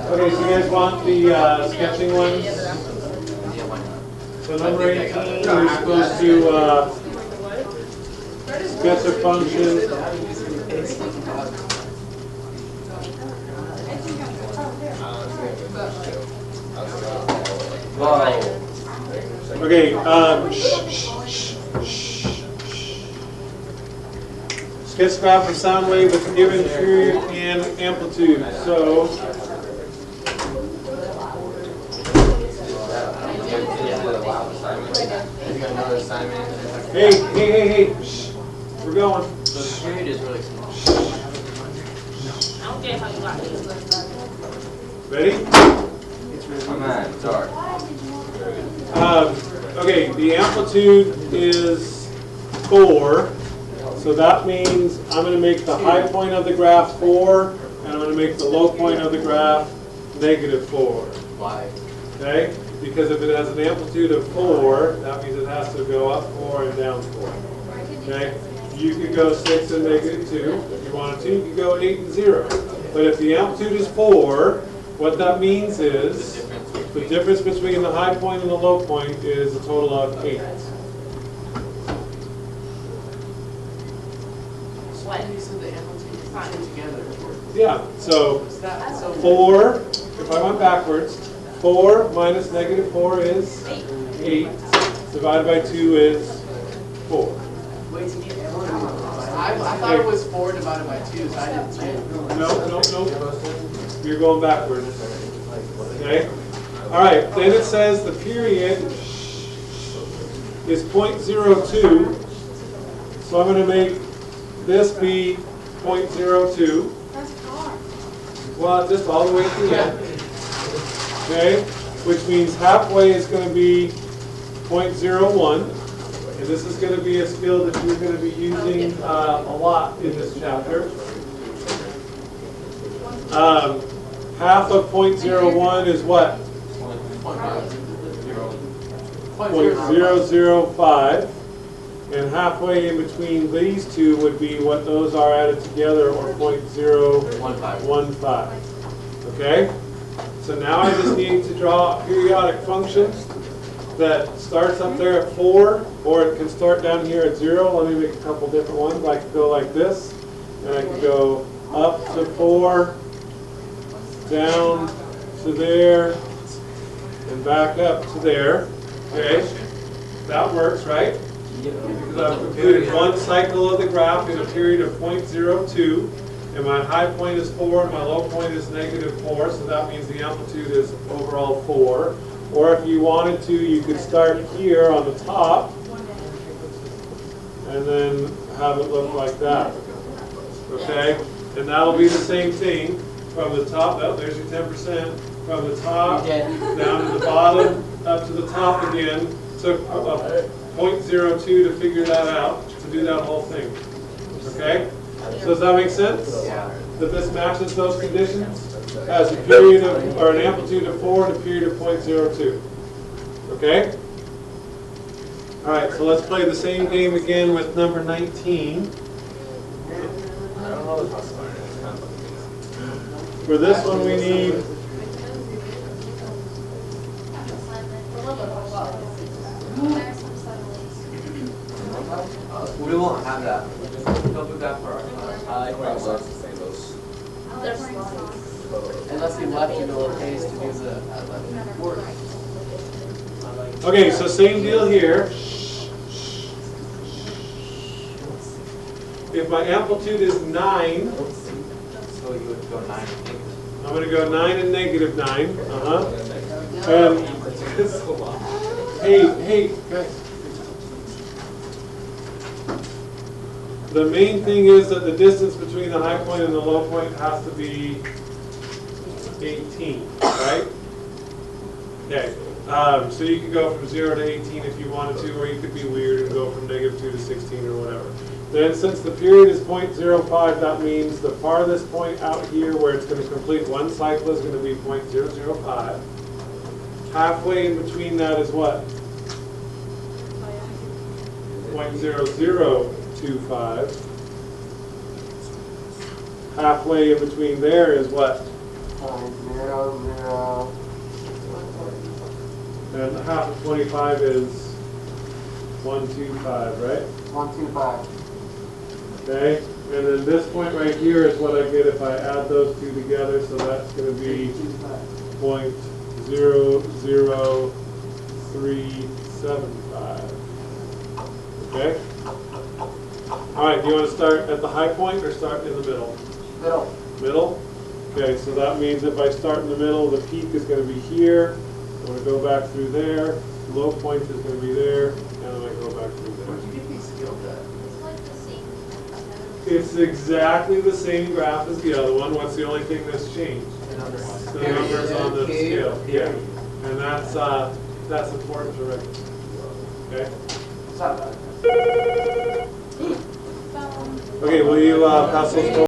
Okay, so you guys want the sketching ones? So number 18, you're supposed to sketch a function. Okay, sketch graph of sound wave with given period and amplitude. So, hey, shh, we're going. So the period is really small. I don't get how you got this. Ready? I'm at dark. Okay, the amplitude is 4. So that means I'm going to make the high point of the graph 4, and I'm going to make the low point of the graph -4. Why? Okay? Because if it has an amplitude of 4, that means it has to go up 4 and down 4. Okay? You could go 6 and -2. If you wanted to, you could go 8 and 0. But if the amplitude is 4, what that means is the difference between the high point and the low point is a total of 8. Why did you say the amplitude is not together? Yeah, so Is that so? 4, if I went backwards, 4 minus -4 is 8. Divided by 2 is 4. Wait, I thought it was 4 divided by 2, so I did 2. No. You're going backwards. Okay? All right, then it says the period is 0.02. So I'm going to make this be 0.02. Well, just all the way to the end. Okay? Which means halfway is going to be 0.01. And this is going to be a skill that you're going to be using a lot in this chapter. Half of 0.01 is what? 0.005. And halfway in between these two would be what those are added together, or 0.015. Okay? So now I just need to draw a periodic function that starts up there at 4, or it can start down here at 0. Let me make a couple different ones. I could go like this, and I could go up to 4, down to there, and back up to there. Okay? That works, right? Because I've completed one cycle of the graph in a period of 0.02, and my high point is 4, and my low point is -4, so that means the amplitude is overall 4. Or if you wanted to, you could start here on the top, and then have it look like that. Okay? And that'll be the same thing from the top, oh, there's your 10%, from the top, down to the bottom, up to the top again. Took 0.02 to figure that out, to do that whole thing. Okay? So does that make sense? Yeah. That this matches those conditions? Has a period of, or an amplitude of 4 and a period of 0.02. Okay? Alright, so let's play the same game again with number 19. For this one we need We won't have that. Don't do that for our class. Unless you left in a little case to do the work. okay, so same deal here. If my amplitude is 9, So you would go 9 and 8. I'm going to go 9 and -9. And hey, guys. The main thing is that the distance between the high point and the low point has to be 18, right? Okay. So you could go from 0 to 18 if you wanted to, or you could be weird and go from -2 to 16 or whatever. Then since the period is 0.05, that means the farthest point out here where it's going to complete one cycle is going to be 0.005. Halfway in between that is what? 0.0025. Halfway in between there is what? times 0, 0. And half of 25 is 125, right? 125. Okay, and then this point right here is what I get if I add those two together, so that's going to be 0.00375. Okay? Alright, do you want to start at the high point or start in the middle? Middle. Middle? Okay, so that means if I start in the middle, the peak is going to be here. I'm going to go back through there. Low point is going to be there, and I'm going to go back through there. Where'd you get these skills at? It's like the same. It's exactly the same graph as the other one. What's the only thing that's changed? The numbers. The numbers on the scale. Yeah. And that's important to recognize. Okay? It's not bad. Okay, will you pass those forward?